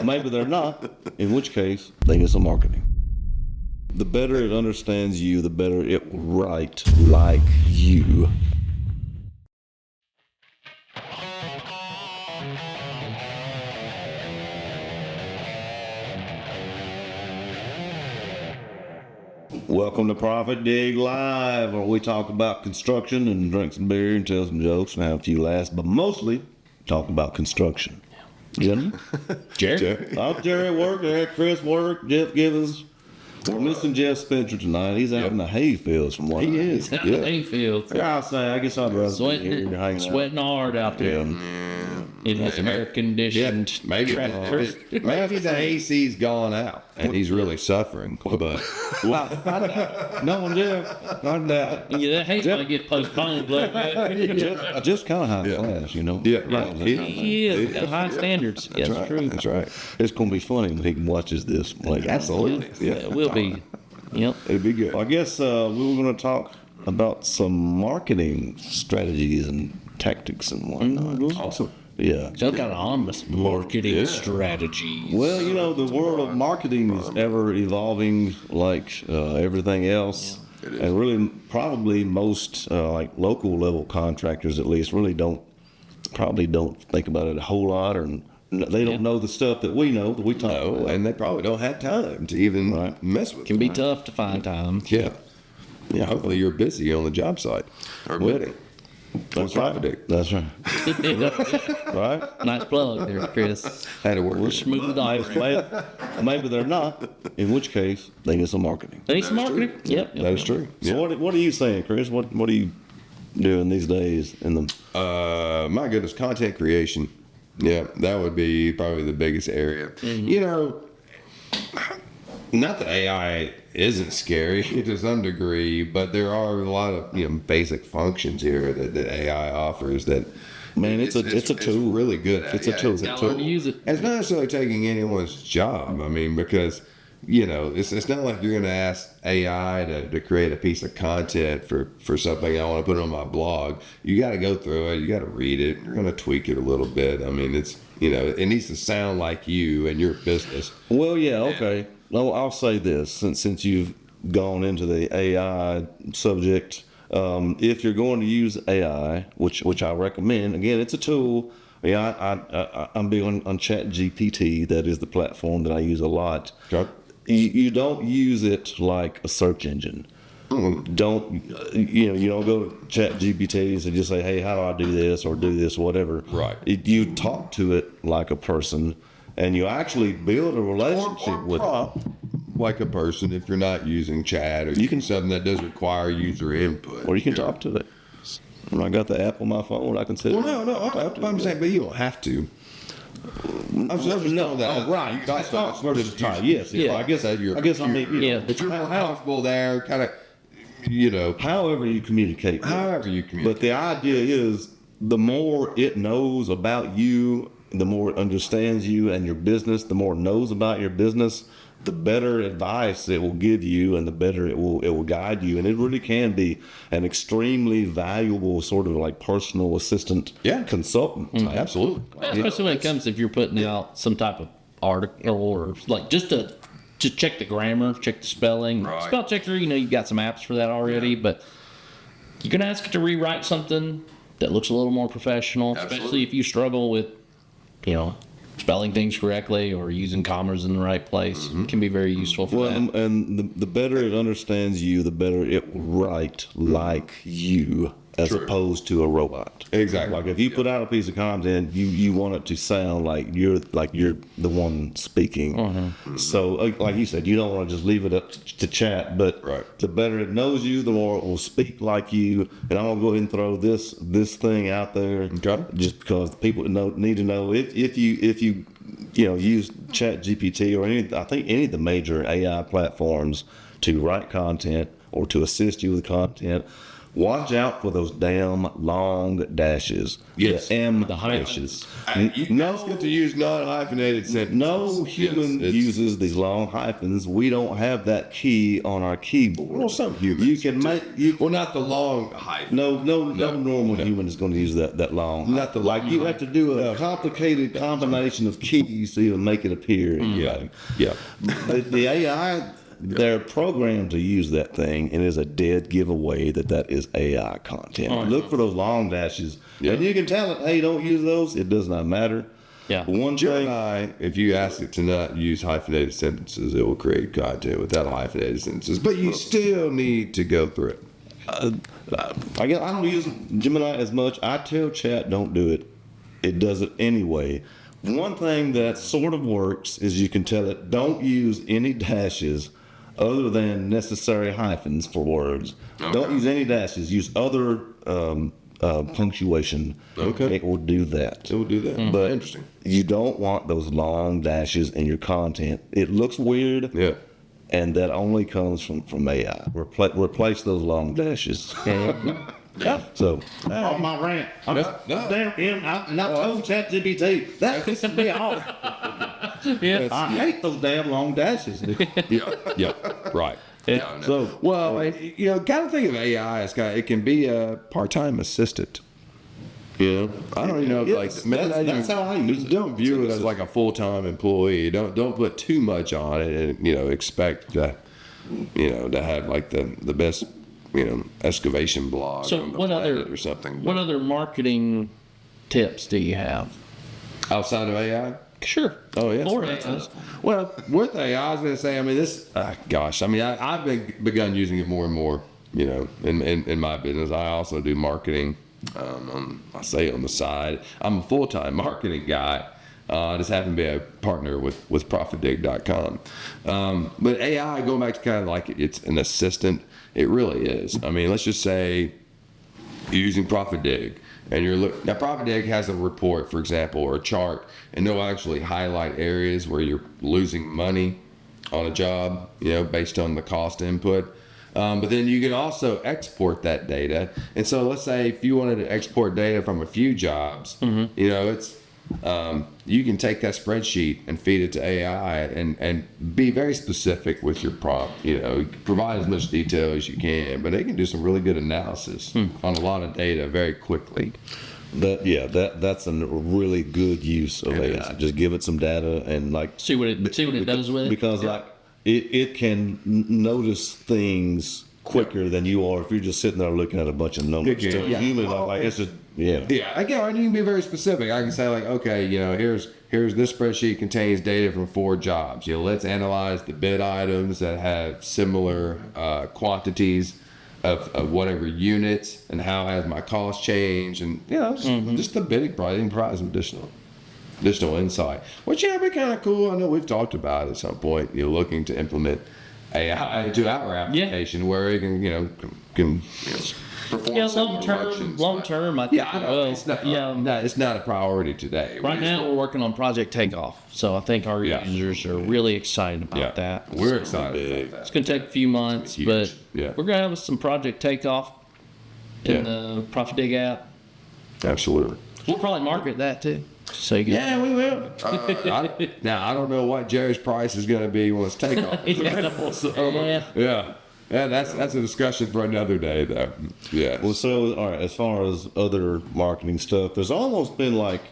Maybe they're not, in which case they need some marketing. The better it understands you, the better it will write like you. Welcome to ProfitDig Live, where we talk about construction and drink some beer and tell some jokes and have a few laughs, but mostly talk about construction. You know? Jerry? Jerry at work, Chris work, Jeff Givens. We're missing Jeff Spencer tonight. He's out in the hay fields from what He is. Yeah. Hay fields. I'll say, I guess I'd rather be here hanging out. Sweating hard out there. In his air-conditioned tractor. Maybe the AC's gone out and he's really suffering. But No, Jeff, not that. Yeah, that hay's gonna get postponed. Just kind of high class, you know. yeah, right. Yeah, got high standards. Yeah, that's true. That's right. It's going to be funny when he watches this. Like, Absolutely. Yeah, it will be. Yep. It'd be good. I guess we were going to talk about some marketing strategies and tactics and whatnot. Awesome. Yeah. Some kind of ominous marketing strategy. Well, you know, the world of marketing is ever evolving like everything else. It is. And really, probably most like local level contractors at least really probably don't think about it a whole lot, or they don't know the stuff that we know, that we talk No, about. and they probably don't have time to even mess with it. Can be tough to find time. Yeah. Yeah, hopefully you're busy on the job site or bidding. That's Or right. ProfitDig. That's right. Right? Nice plug there, Chris. Had to work. We're smooth on. Maybe they're not, in which case they need some marketing. Need some marketing? Yep. That is true. So what are you saying, Chris? What are you doing these days in the My goodness, content creation. Yeah, that would be probably the biggest area. Mm-hmm. You know, not that AI isn't scary to some degree, but there are a lot of basic functions here that AI offers that. Man, it's a tool. really good at. It's a tool. Gotta learn to use it. And it's not necessarily taking anyone's job. I mean, because it's not like you're going to ask AI to create a piece of content for something I want to put on my blog. You got to go through it. You got to read it. You're going to tweak it a little bit. I mean, it's it needs to sound like you and your business. Well, yeah, okay. No, I'll say this since you've gone into the AI subject. If you're going to use AI, which I recommend, again, it's a tool. Yeah, I'm big on ChatGPT. That is the platform that I use a lot. Okay. You don't use it like a search engine. Don't you don't go to ChatGPT and just say, hey, how do I do this or do this, whatever. Right. You talk to it like a person, and you actually build a relationship with it. Like a person, if you're not using chat or you can something that does require user input. Or you can talk to it. When I got the app on my phone, I can sit. Well, no, I'm saying, but you don't have to. Right. You got to versus time. Yes. Yeah. I guess I mean, Yeah. But you're comfortable there, kind of, however you communicate. however you communicate. But the idea is, the more it knows about you, the more it understands you and your business, the more it knows about your business, the better advice it will give you, and the better it will guide you. And it really can be an extremely valuable sort of like personal assistant, consultant. Absolutely. Especially when it comes if you're putting out some type of article or like just to check the grammar, check the spelling. Right. Spell checker, you've got some apps for that already, but you can ask it to rewrite something that looks a little more professional, especially if you struggle with, spelling things correctly or using commas in the right place. It can be very useful for that. And the better it understands you, the better it will write like you, as opposed to a robot. Exactly. Like if you put out a piece of content, you want it to sound like you're the one speaking. So like you said, you don't want to just leave it up to chat, but the better it knows you, the more it will speak like you. And I'm gonna go ahead and throw this thing out there, just because people need to know if you use ChatGPT or any of the major AI platforms to write content or to assist you with content. Watch out for those damn long dashes. Yes. The M The dashes. You guys get to use non-hyphenated sentences. No human Yes, it's- uses these long hyphens. We don't have that key on our keyboard. Well, some humans. You can make you. Well, not the long hyphen. No normal human is going to use that long. Not the like long you have to do a complicated combination of keys to even make it appear. in Yeah. Yeah. the AI, they're programmed to use that thing, and it's a dead giveaway that is AI content. Look for those long dashes, and you can tell it, hey, don't use those. It does not matter. Yeah. One thing, Gemini, if you ask it to not use hyphenated sentences, it will create content without hyphenated sentences. But you still need to go through it. I guess I don't use Gemini as much. I tell chat don't do it. It does it anyway. One thing that sort of works is you can tell it don't use any dashes other than necessary hyphens for words. Okay. Don't use any dashes. Use other punctuation. Okay. It will do that. It will do that. But Interesting. you don't want those long dashes in your content. It looks weird. Yeah. And that only comes from AI. Replace those long dashes. Yeah. So, on my rant. I'm No. damn him. I told ChatGPT that pisses me off. Yeah. I hate those damn long dashes. Yeah. Yeah. Right. Yeah, no. So, Well, kind of think of AI as it can be a part-time assistant. You know, I don't even know if Yes, that's how I use it. Don't view it as like a full-time employee. Don't put too much on it, and expect to have like the best excavation blog. So on the what planet other or something? What other marketing tips do you have? outside of AI? Sure. Oh, yes. Or AI. Well, with AI, I was going to say, I mean, I've begun using it more and more, in my business. I also do marketing, I say on the side. I'm a full-time marketing guy. I just happen to be a partner with ProfitDig.com. But AI, going back to kind of like it's an assistant, it really is. I mean, let's just say you're using ProfitDig. And now ProfitDig has a report, for example, or a chart, and they'll actually highlight areas where you're losing money on a job, based on the cost input. But then you can also export that data. And so let's say if you wanted to export data from a few jobs, it's you can take that spreadsheet and feed it to AI and be very specific with your prompt. Provide as much detail as you can, but they can do some really good analysis on a lot of data very quickly. That's a really good use of AI. Just give it some data and See what it does with it. because it can notice things quicker than you are if you're just sitting there looking at a bunch of numbers. Yeah. To human, it's just Yeah, again, and you can be very specific. I can say like, okay, here's this spreadsheet contains data from 4 jobs. Let's analyze the bid items that have similar quantities of whatever units, and how has my cost changed, and just the bidding price, and provide some additional insight. Which would be kind of cool. I know we've talked about at some point. Looking to implement AI to our application where it can perform some functions. Long term, I think. It's not a priority today. Right now, we're working on Project Takeoff, so I think our users are really excited about that. We're excited about that. It's going to take a few months, Huge. but Yeah. we're going to have some Project Takeoff in the ProfitDig app. Absolutely. We'll probably market that too. So you can. We will. Now, I don't know what Jerry's price is going to be when it's takeoff. Yeah, that's a discussion for another day, though. Yeah. Well, so all right. As far as other marketing stuff, there's almost been like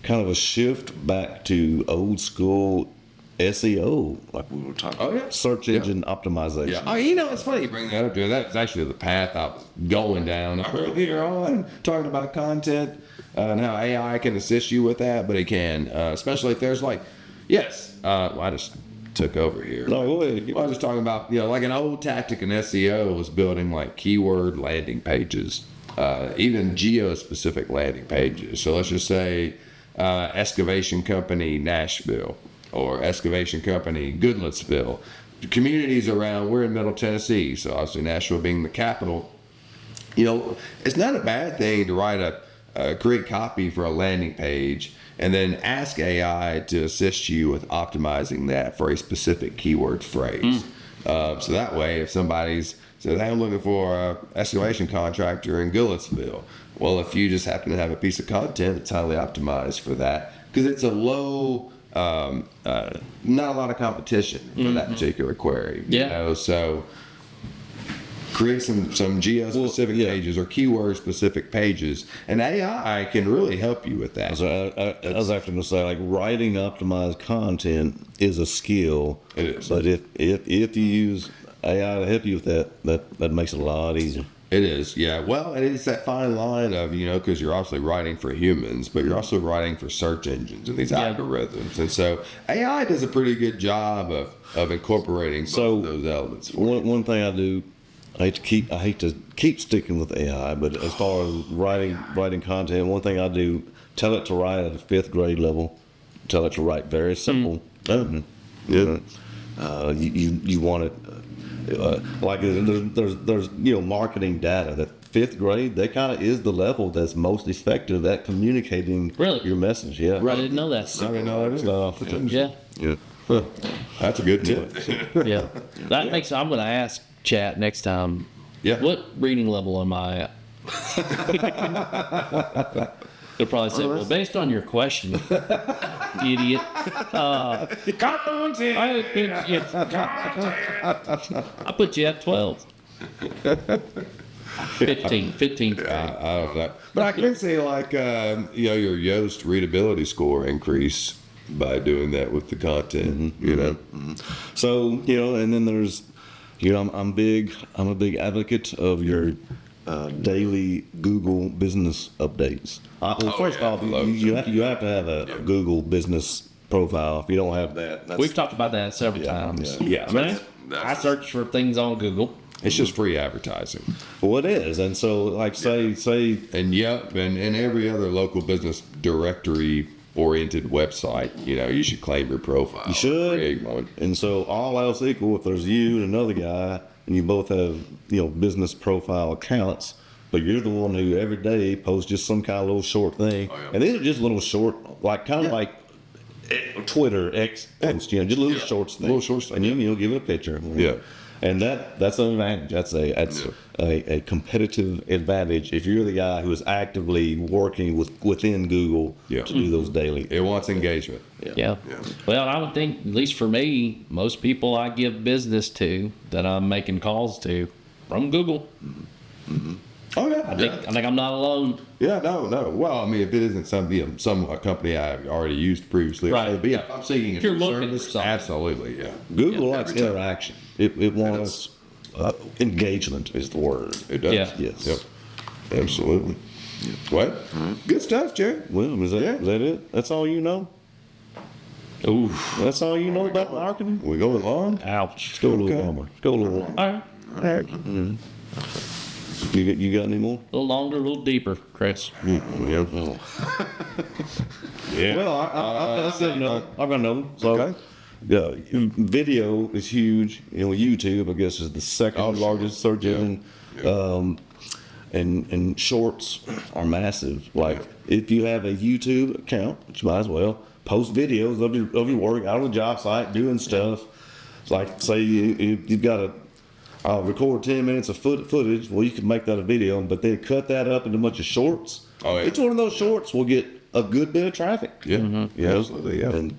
kind of a shift back to old school SEO, like we were talking. Oh, yeah. Search engine optimization. Yeah. Oh, it's funny you bring that up, dude. That's actually the path I was going down earlier on, talking about content and how AI can assist you with that, but it can, especially if there's I just took over here. No, go ahead. I was just talking about, like an old tactic in SEO was building like keyword landing pages, even geo-specific landing pages. So let's just say excavation company Nashville or excavation company Goodlettsville. The communities around, we're in Middle Tennessee, so obviously Nashville being the capital. It's not a bad thing to write create copy for a landing page and then ask AI to assist you with optimizing that for a specific keyword phrase. So that way, if somebody's says, hey, I'm looking for a excavation contractor in Gillisville. Well, if you just happen to have a piece of content that's highly optimized for that, because it's a low, not a lot of competition for that particular query. You know? So create some geo-specific pages or keyword-specific pages, and AI can really help you with that. So I was actually going to say, like, writing optimized content is a skill. It is. But if you use AI to help you with that makes it a lot easier. It is, yeah. Well, and it's that fine line of, because you're obviously writing for humans, but you're also writing for search engines and these algorithms. And so AI does a pretty good job of incorporating both of those elements. One thing I do, I hate to keep sticking with AI, but as far as writing content, one thing I do, tell it to write at a 5th grade level. Tell it to write very simple. You want it. Like there's marketing data that 5th grade, that kind of is the level that's most effective at communicating your message. Yeah, I didn't know that. I didn't know that either. Yeah. Huh. That's a good tip. Yeah. That makes. I'm going to ask Chat next time. Yeah. What reading level am I at? They'll probably say, well, based on your question, idiot. I put you at 12. 15. I don't know. But I can say, like, your Yoast readability score increase by doing that with the content, So, and then there's, I'm a big advocate of your daily Google business updates. First off, you have to have a Google business profile. If you don't have that, we've talked about that several times. Yeah. I mean, I search for things on Google. It's just free advertising. Well, it is, and so like say, and every other local business directory oriented website, you should claim your profile. You should. And so all else equal, if there's you and another guy, and you both have business profile accounts, but you're the one who every day posts just some kind of little short thing, and these are just little short, like kind of like Twitter, X, just little shorts, little shorts, and you'll give it a picture. Yeah. And that's an advantage. That's a competitive advantage if you're the guy who is actively working within Google to do those daily. It wants engagement. Yeah. Well, I would think, at least for me, most people I give business to that I'm making calls to from Google. Mm-hmm. Oh yeah. I think I'm not alone. Yeah, no. Well, I mean, if it isn't some company I've already used previously, Right. But if I'm seeking a You're looking service, for something. absolutely, yeah. Google likes interaction. It wants engagement is the word. It does. Yeah. Yes. Yep. Absolutely. What? Good stuff, Jerry. Well, is that it? That's all you know? Ooh. That's all you know about marketing? We going long? Ouch. Let's go a little longer. Go a little longer. All right. You got any more? A little longer, a little deeper, Chris. Yeah. Yeah. Well, I've got another. So, video is huge. YouTube, I guess, is the second largest search engine. And shorts are massive. Like, if you have a YouTube account, which you might as well, post videos of your work out on the job site, doing stuff. It's like, say you've got I'll record 10 minutes of footage. Well, you can make that a video, but then cut that up into a bunch of shorts. Oh, yeah. Each one of those shorts will get a good bit of traffic. Yeah. Absolutely. Yeah. And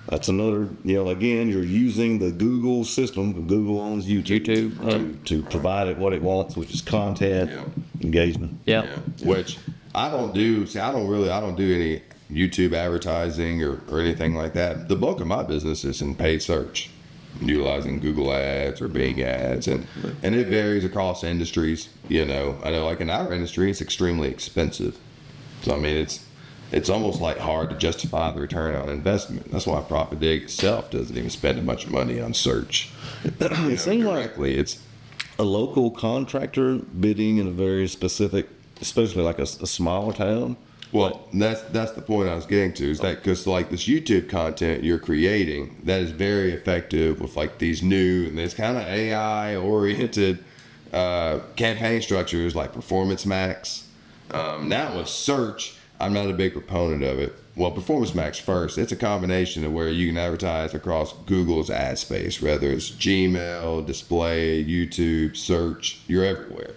that's another, again, you're using the Google system. Google owns YouTube to provide it what it wants, which is content, engagement. Yeah. Which I don't do. See, I don't do any YouTube advertising or anything like that. The bulk of my business is in paid search, utilizing Google ads or Bing ads, and it varies across industries. I know like in our industry, it's extremely expensive. So I mean, it's almost like hard to justify the return on investment. That's why ProfitDig itself doesn't even spend much money on search. It seems like it's a local contractor bidding in a very specific, especially like a smaller town. Well, that's the point I was getting to, is that because like this YouTube content you're creating, that is very effective with like these new and this kind of AI oriented campaign structures like Performance Max. Now with search, I'm not a big proponent of it Performance Max first, it's a combination of where you can advertise across Google's ad space, whether it's Gmail, display, YouTube, search, you're everywhere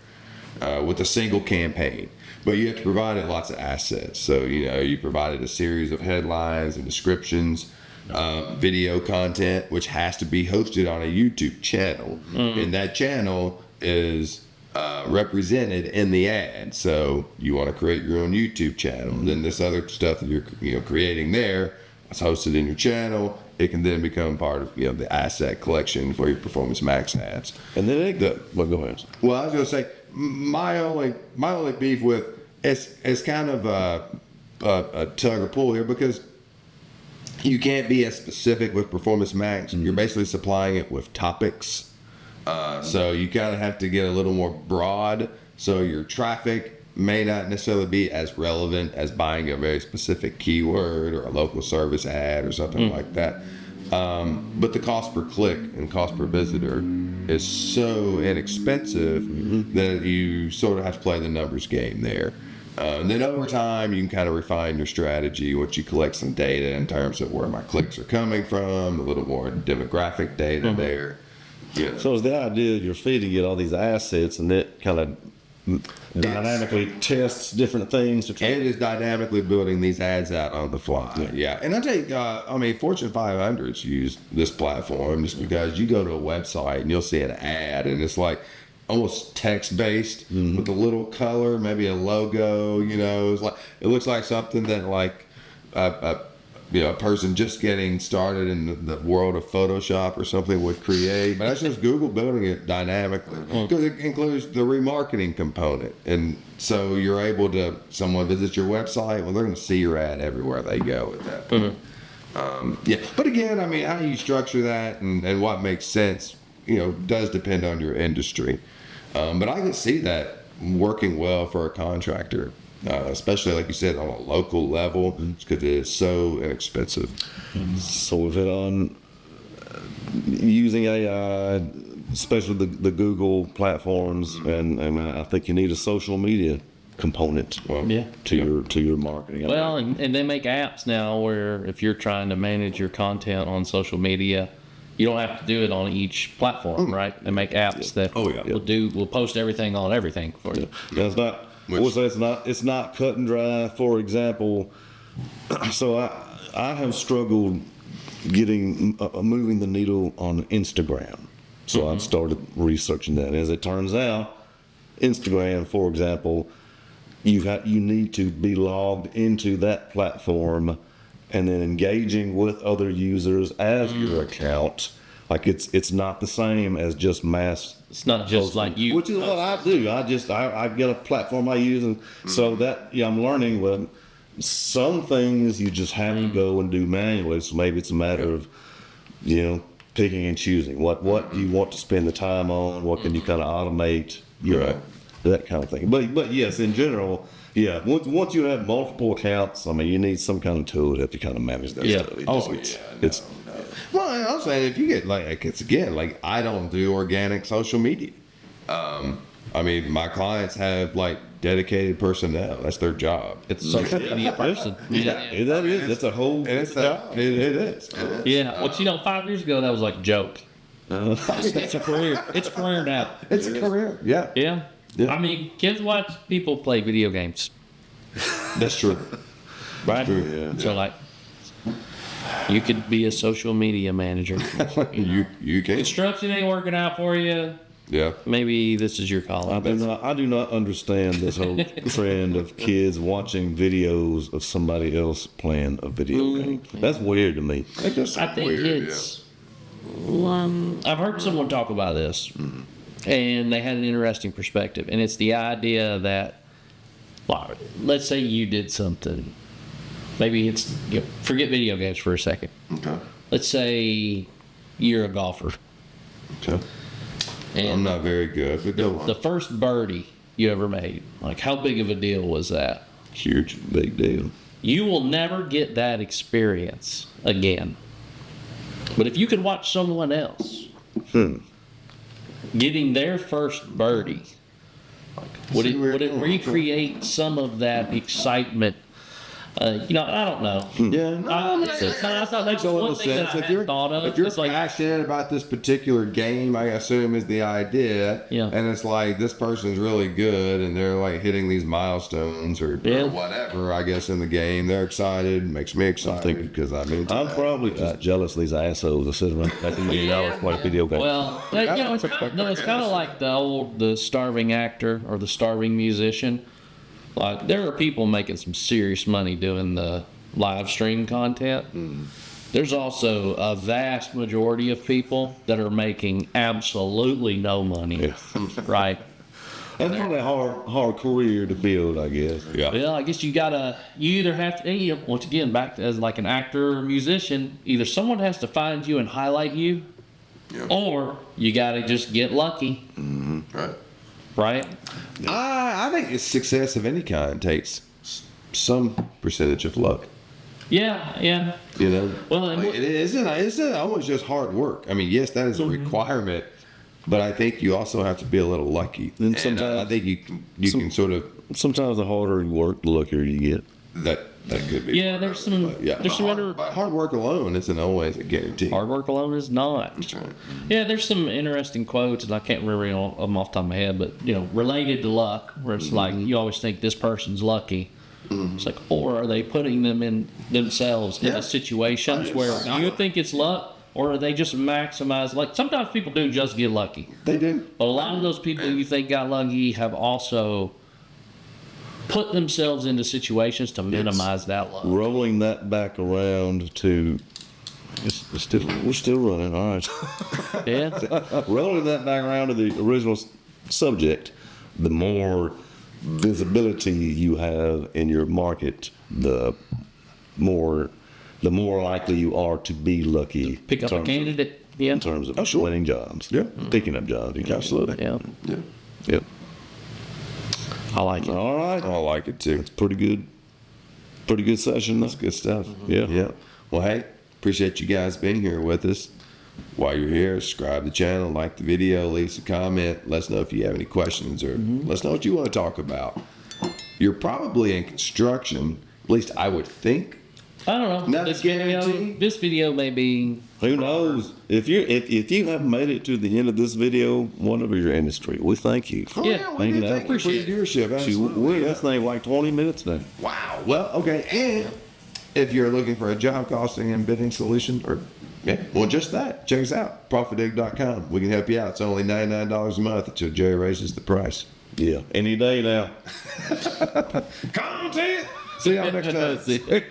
with a single campaign. But you have to provide it lots of assets. So, you provided a series of headlines and descriptions, video content, which has to be hosted on a YouTube channel. And that channel is represented in the ad. So you want to create your own YouTube channel. And then this other stuff that you're creating there is hosted in your channel. It can then become part of the asset collection for your Performance Max ads. And then well, go ahead. Well, I was going to say my only beef with it's kind of a tug or pull here, because you can't be as specific with Performance Max. You're basically supplying it with topics. So you kind of have to get a little more broad. So your traffic may not necessarily be as relevant as buying a very specific keyword or a local service ad or something like that. But the cost per click and cost per visitor is so inexpensive that you sort of have to play the numbers game there. And then over time, you can kind of refine your strategy once you collect some data in terms of where my clicks are coming from, a little more demographic data there. Yeah. So is the idea you're feeding it all these assets, and that kind of dynamically tests different things to try? It is dynamically building these ads out on the fly. Yeah. And I take, Fortune 500s use this platform just because you go to a website and you'll see an ad and it's like almost text-based with a little color, maybe a logo, it's like, it looks like something that like a person just getting started in the world of Photoshop or something would create. But that's just Google building it dynamically, because it includes the remarketing component. And so you're able to, someone visits your website, well, they're going to see your ad everywhere they go at that point. But again, how you structure that and what makes sense, does depend on your industry. But I can see that working well for a contractor. Especially, like you said, on a local level, because it is so inexpensive. So with it on using AI, especially the Google platforms, and I think you need a social media component to your marketing. Well, and they make apps now where if you're trying to manage your content on social media, you don't have to do it on each platform, right? They make apps that will post everything on everything for you. Yeah, it's not. It's not cut and dry. For example, so I have struggled getting moving the needle on Instagram. So I've started researching that. As it turns out, Instagram, for example, you need to be logged into that platform and then engaging with other users as your account. Like it's not the same as just mass. It's not just like you. Which is what I do. I get a platform I use, and so that I'm learning with some things you just have to go and do manually. So maybe it's a matter of picking and choosing what do you want to spend the time on. What can you kind of automate? That kind of thing. But yes, in general. Yeah, once you have multiple accounts, you need some kind of tool to help you kind of manage that stuff. Well, I'm saying if you get I don't do organic social media. My clients have dedicated personnel. That's their job. It's a social media person. That is. That's a whole job. It is. Yeah. Well, 5 years ago that was like a joke. It's a career. It's a career now. It's a career. Yeah. Yeah. Kids watch people play video games. That's true. Right? True, yeah. So you could be a social media manager. you can. Construction ain't working out for you. Yeah. Maybe this is your calling. I do not understand this whole trend of kids watching videos of somebody else playing a video game. That's weird to me. I think it's. I've heard someone talk about this, and they had an interesting perspective, and it's the idea that, let's say you did something. Maybe it's forget video games for a second. Okay. Let's say you're a golfer. Okay. And I'm not very good, but go on. The first birdie you ever made, how big of a deal was that? Huge, big deal. You will never get that experience again. But if you could watch someone else getting their first birdie, would it recreate some of that excitement I don't know. Yeah, no, That's so in one a thing that sense, I hadn't thought of. if you're It's like, passionate about this particular game, I assume is the idea. Yeah. And it's like this person's really good, and they're like hitting these milestones or whatever. I guess in the game, they're excited. Makes me excited because I'm probably just jealous of these assholes that sit around at the $80 play video game. well, it's kind of like the starving actor or the starving musician. Like, there are people making some serious money doing the live stream content. There's also a vast majority of people that are making absolutely no money. Right? That's probably a hard career to build, I guess. Yeah. Well, I guess you either have to, once again, back to, as like an actor or musician, either someone has to find you and highlight you, or you gotta just get lucky. Right. Right? I think it's success of any kind takes some percentage of luck. Yeah. Well, and It isn't always just hard work. I mean, yes, that is a requirement, but I think you also have to be a little lucky. And sometimes I think you can sort of sometimes the harder you work, the luckier you get. that could be. Yeah, there's some other. Hard work alone isn't always a guarantee. Hard work alone is not. That's right. Yeah, there's some interesting quotes, and I can't remember them off the top of my head, but related to luck, where it's like you always think this person's lucky. It's like, or are they putting themselves into situations where you think it's luck, or are they just maximize? Like, sometimes people do just get lucky. They do. But a lot of those people you think got lucky have also put themselves into situations to minimize that luck. Rolling that back around to, we're still running, all right. Yeah. Rolling that back around to the original subject, the more visibility you have in your market, the more likely you are to be lucky. Pick up a candidate. Yeah. In terms of winning jobs. Yeah. Picking up jobs. Absolutely. Yeah. Yeah. Yep. I like it. All right. I like it too. Pretty good session. That's good stuff. Yeah. Yeah. Well, hey, appreciate you guys being here with us. While you're here, subscribe to the channel, like the video, leave us a comment. Let us know if you have any questions, or let us know what you want to talk about. You're probably in construction, at least I would think. I don't know. Not a guarantee. This video may be. Who knows? If you haven't made it to the end of this video, whatever your industry, we thank you. Yeah, we Thank you. do thank you for your viewership. We're this thing like 20 minutes now. Wow. Well, okay. And if you're looking for a job costing and bidding solution, just that, check us out. ProfitDig.com. We can help you out. It's only $99 a month until Jerry raises the price. Yeah, any day now. Content. See y'all next time.